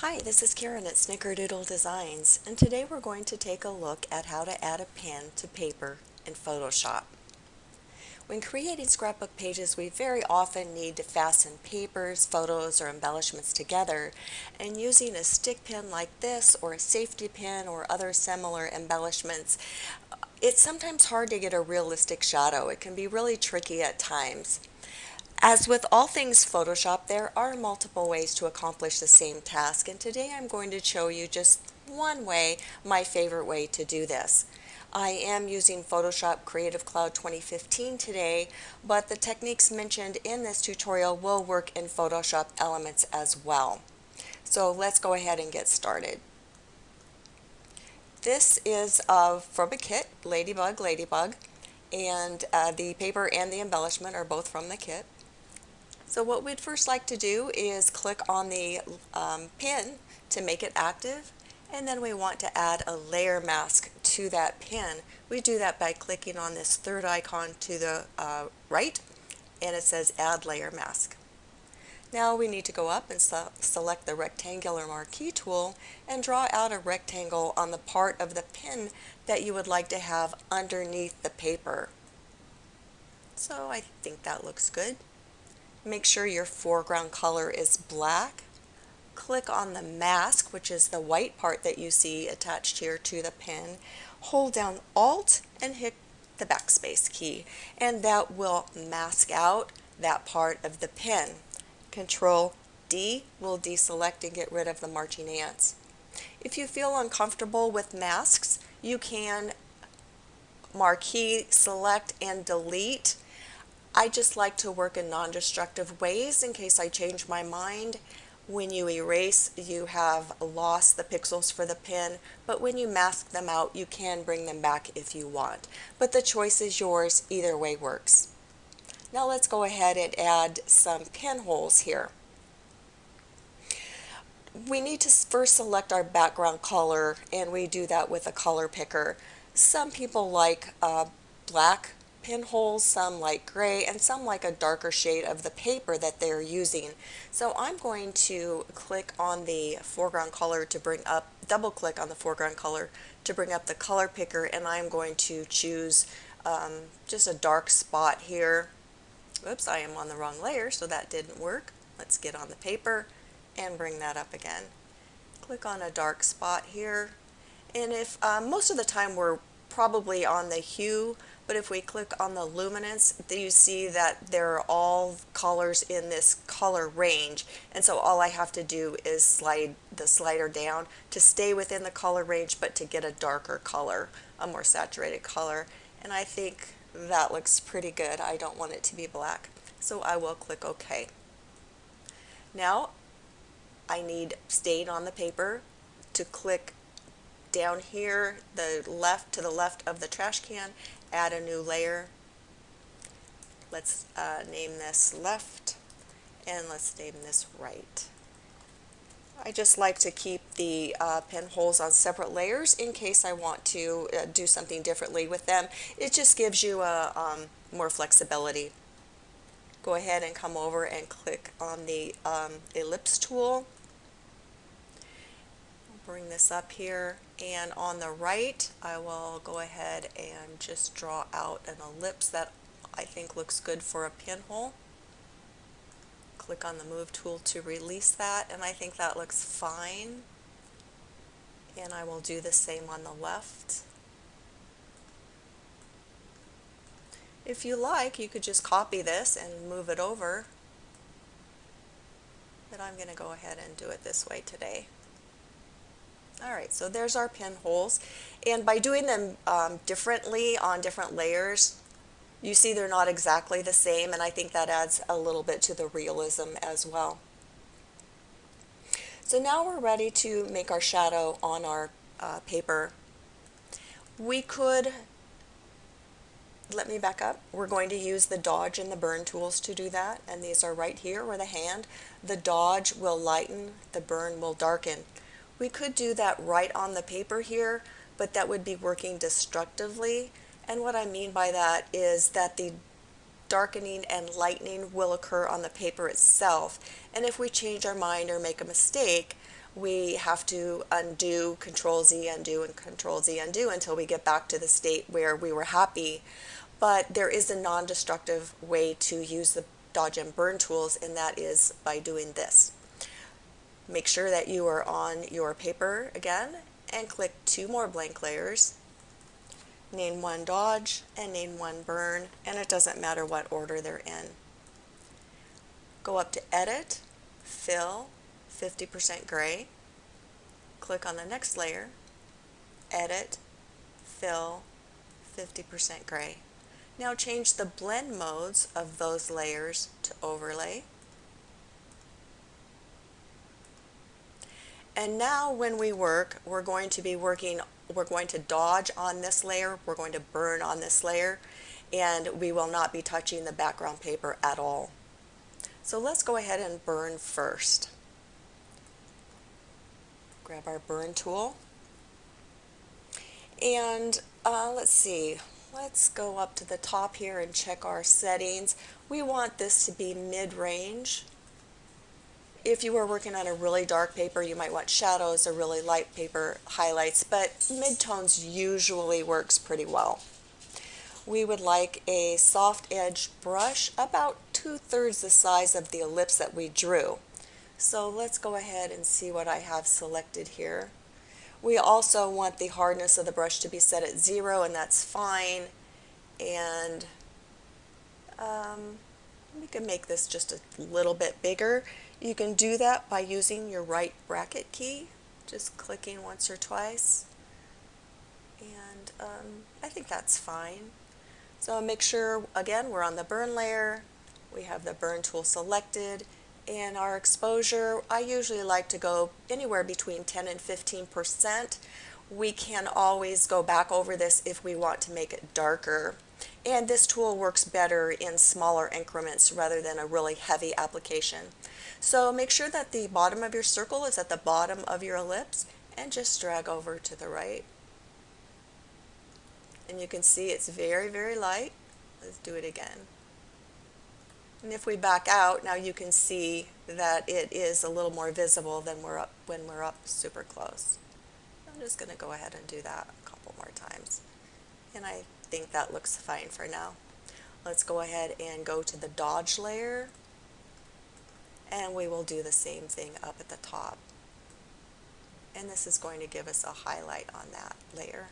Hi, this is Karen at Snickerdoodle Designs, and today we're going to take a look at how to add a pen to paper in Photoshop. When creating scrapbook pages, we very often need to fasten papers, photos, or embellishments together, and using a stick pin like this or a safety pin or other similar embellishments, it's sometimes hard to get a realistic shadow. It can be really tricky at times. As with all things Photoshop, there are multiple ways to accomplish the same task, and today I'm going to show you just one way, my favorite way to do this. I am using Photoshop Creative Cloud 2015 today, but the techniques mentioned in this tutorial will work in Photoshop Elements as well. So let's go ahead and get started. This is from a kit, Ladybug, and the paper and the embellishment are both from the kit. So what we'd first like to do is click on the pin to make it active, and then we want to add a layer mask to that pin. We do that by clicking on this third icon to the right, and it says Add Layer Mask. Now we need to go up and select the rectangular marquee tool and draw out a rectangle on the part of the pin that you would like to have underneath the paper. So I think that looks good. Make sure your foreground color is black. Click on the mask, which is the white part that you see attached here to the pen. Hold down Alt and hit the backspace key, and that will mask out that part of the pen. Control D will deselect and get rid of the marching ants. If you feel uncomfortable with masks, you can marquee, select, and delete. I just like to work in non-destructive ways in case I change my mind. When you erase, you have lost the pixels for the pen, but when you mask them out, you can bring them back if you want. But the choice is yours, either way works. Now let's go ahead and add some pinholes here. We need to first select our background color, and we do that with a color picker. Some people like black pinholes, some like gray, and some like a darker shade of the paper that they're using. So I'm going to click on the foreground color to bring up, double click on the foreground color to bring up the color picker, and I'm going to choose just a dark spot here. Oops, I am on the wrong layer, so that didn't work. Let's get on the paper and bring that up again. Click on a dark spot here, and if most of the time we're probably on the hue, but if we click on the luminance, you see that there are all colors in this color range, and so all I have to do is slide the slider down to stay within the color range, but to get a darker color, a more saturated color, and I think that looks pretty good. I don't want it to be black, so I will click OK. Now I need stain on the paper. To click down here, to the left of the trash can, add a new layer. Let's name this left, and let's name this right. I just like to keep the pinholes on separate layers in case I want to do something differently with them. It just gives you more flexibility. Go ahead and come over and click on the Ellipse tool. Bring this up here, and on the right I will go ahead and just draw out an ellipse that I think looks good for a pinhole. Click on the move tool to release that, and I think that looks fine, and I will do the same on the left. If you like, you could just copy this and move it over, but I'm going to go ahead and do it this way today. Alright, so there's our pinholes, and by doing them differently on different layers, you see they're not exactly the same, and I think that adds a little bit to the realism as well. So now we're ready to make our shadow on our paper. We could, let me back up, we're going to use the dodge and the burn tools to do that, and these are right here where the hand. The dodge will lighten, the burn will darken. We could do that right on the paper here, but that would be working destructively. And what I mean by that is that the darkening and lightening will occur on the paper itself. And if we change our mind or make a mistake, we have to undo, Control Z, undo, and Control Z, undo until we get back to the state where we were happy. But there is a non-destructive way to use the dodge and burn tools, and that is by doing this. Make sure that you are on your paper again and click 2 more blank layers. Name one dodge and name one burn, and it doesn't matter what order they're in. Go up to Edit, Fill, 50% gray. Click on the next layer, Edit, Fill, 50% gray. Now change the blend modes of those layers to overlay. And now when we work, we're going to dodge on this layer, we're going to burn on this layer, and we will not be touching the background paper at all. So let's go ahead and burn first. Grab our burn tool. And let's see, let's go up to the top here and check our settings. We want this to be mid-range. If you were working on a really dark paper, you might want shadows, or really light paper, highlights, but midtones usually works pretty well. We would like a soft edge brush about 2/3 the size of the ellipse that we drew. So let's go ahead and see what I have selected here. We also want the hardness of the brush to be set at 0, and that's fine. And we can make this just a little bit bigger. You can do that by using your right bracket key, just clicking once or twice. And I think that's fine. So make sure, again, we're on the burn layer. We have the burn tool selected. And our exposure, I usually like to go anywhere between 10 and 15%. We can always go back over this if we want to make it darker. And this tool works better in smaller increments rather than a really heavy application. So make sure that the bottom of your circle is at the bottom of your ellipse, and just drag over to the right. And you can see it's very, very light. Let's do it again. And if we back out, now you can see that it is a little more visible than when we're up super close. I'm just going to go ahead and do that a couple more times. And I think that looks fine for now. Let's go ahead and go to the dodge layer, and we will do the same thing up at the top. And this is going to give us a highlight on that layer.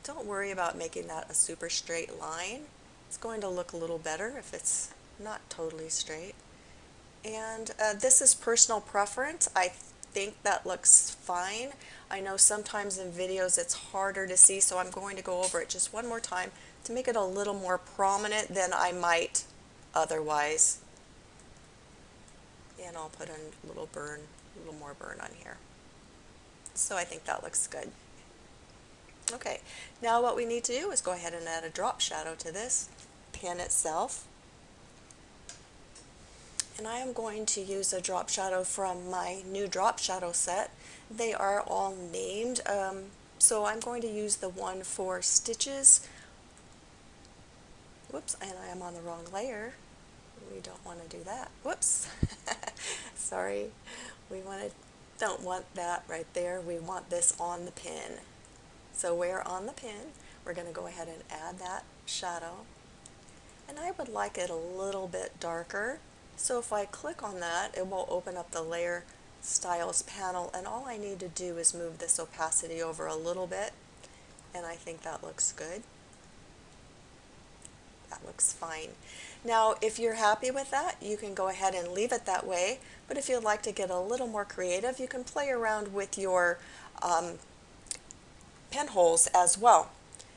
Don't worry about making that a super straight line. It's going to look a little better if it's not totally straight. And this is personal preference. I think that looks fine. I know sometimes in videos it's harder to see, so I'm going to go over it just one more time to make it a little more prominent than I might otherwise. And I'll put in a little more burn on here. So I think that looks good. Okay, now what we need to do is go ahead and add a drop shadow to this pen itself. And I am going to use a drop shadow from my new drop shadow set. They are all named, so I'm going to use the one for stitches. Whoops, and I am on the wrong layer. We don't want to do that. Whoops. Sorry. Don't want that right there. We want this on the pin. So we're on the pin. We're going to go ahead and add that shadow. And I would like it a little bit darker. So if I click on that, it will open up the layer styles panel, and all I need to do is move this opacity over a little bit, and I think that looks good. That looks fine. Now if you're happy with that, you can go ahead and leave it that way, but if you'd like to get a little more creative, you can play around with your pen holes as well.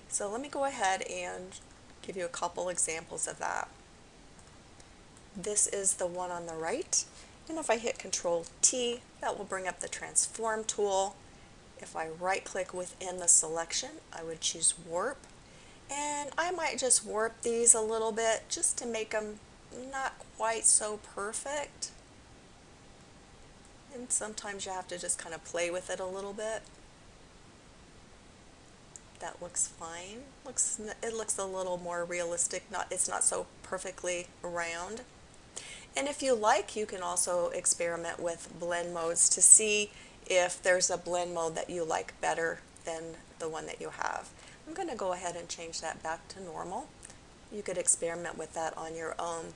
So let me go ahead and give you a couple examples of that. This is the one on the right, and if I hit Control T, that will bring up the transform tool. If I right click within the selection, I would choose warp, and I might just warp these a little bit just to make them not quite so perfect. And sometimes you have to just kind of play with it a little bit. That looks fine. It looks a little more realistic. It's not so perfectly round. And if you like, you can also experiment with blend modes to see if there's a blend mode that you like better than the one that you have. I'm going to go ahead and change that back to normal. You could experiment with that on your own.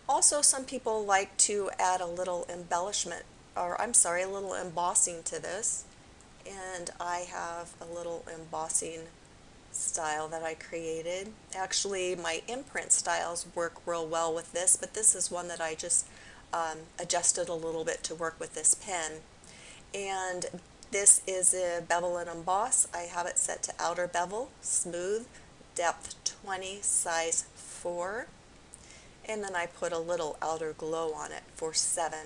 Also, some people like to add a little embellishment, or I'm sorry, a little embossing to this. And I have a little embossing style that I created. Actually, my imprint styles work real well with this, but this is one that I just adjusted a little bit to work with this pen. And this is a bevel and emboss. I have it set to outer bevel, smooth, depth 20, size 4. And then I put a little outer glow on it for 7.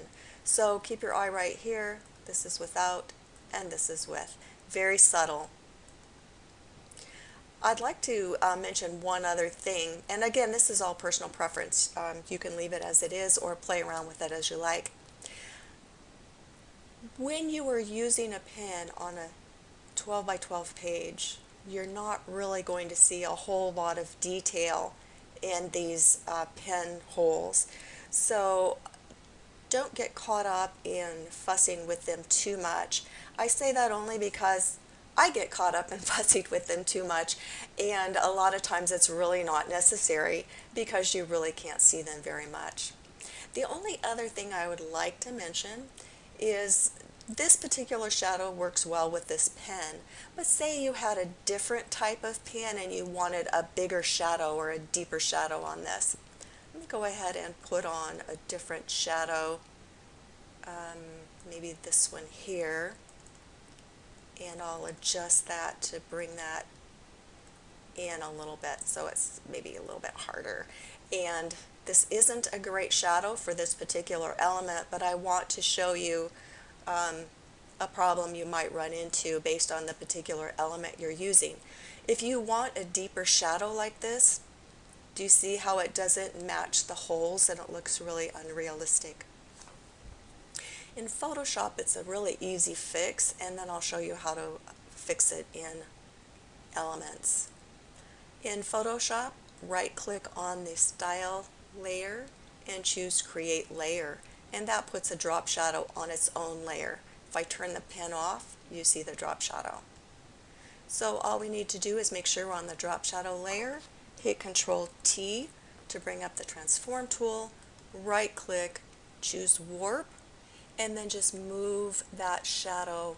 So keep your eye right here. This is without and this is with. Very subtle. I'd like to mention one other thing, and again, this is all personal preference. You can leave it as it is or play around with it as you like. When you are using a pen on a 12 by 12 page, you're not really going to see a whole lot of detail in these pen holes. So don't get caught up in fussing with them too much. I say that only because I get caught up in fussing with them too much, and a lot of times it's really not necessary because you really can't see them very much. The only other thing I would like to mention is this particular shadow works well with this pen, but say you had a different type of pen and you wanted a bigger shadow or a deeper shadow on this. Let me go ahead and put on a different shadow, maybe this one here, and I'll adjust that to bring that in a little bit so it's maybe a little bit harder. And this isn't a great shadow for this particular element, but I want to show you a problem you might run into based on the particular element you're using. If you want a deeper shadow like this, do you see how it doesn't match the holes and it looks really unrealistic? In Photoshop, it's a really easy fix, and then I'll show you how to fix it in Elements. In Photoshop, right-click on the Style layer and choose Create Layer, and that puts a drop shadow on its own layer. If I turn the pen off, you see the drop shadow. So all we need to do is make sure we're on the drop shadow layer, hit Control T to bring up the Transform tool, right-click, choose Warp, and then just move that shadow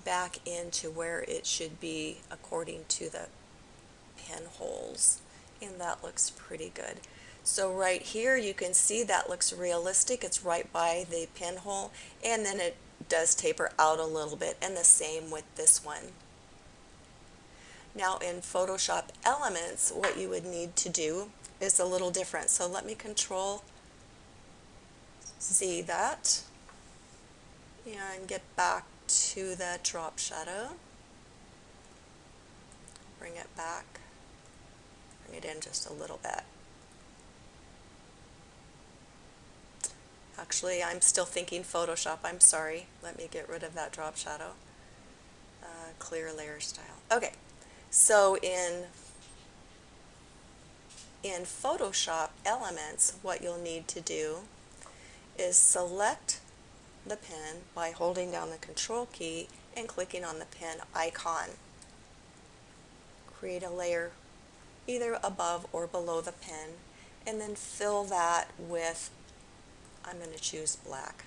back into where it should be according to the pen holes, and that looks pretty good. So right here you can see that looks realistic. It's right by the pinhole, and then it does taper out a little bit, and the same with this one. Now in Photoshop Elements, what you would need to do is a little different. So let me Control Z that and get back to the drop shadow. Bring it back, bring it in just a little bit. Actually, I'm still thinking Photoshop, I'm sorry. Let me get rid of that drop shadow. Clear layer style. Okay, so in Photoshop Elements, what you'll need to do is select the pen by holding down the Control key and clicking on the pen icon. Create a layer either above or below the pen, and then fill that with, I'm going to choose black.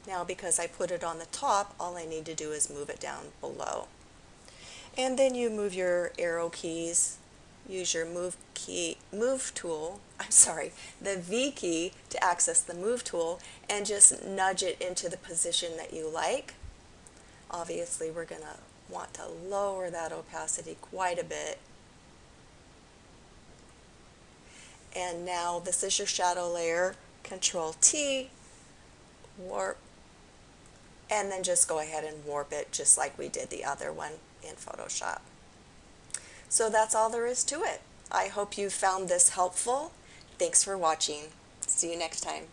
Now because I put it on the top, all I need to do is move it down below. And then you move your arrow keys, use your move tool, the V key to access the move tool, and just nudge it into the position that you like. Obviously we're going to want to lower that opacity quite a bit. And now this is your shadow layer, Control T, warp, and then just go ahead and warp it just like we did the other one in Photoshop. So that's all there is to it. I hope you found this helpful. Thanks for watching. See you next time.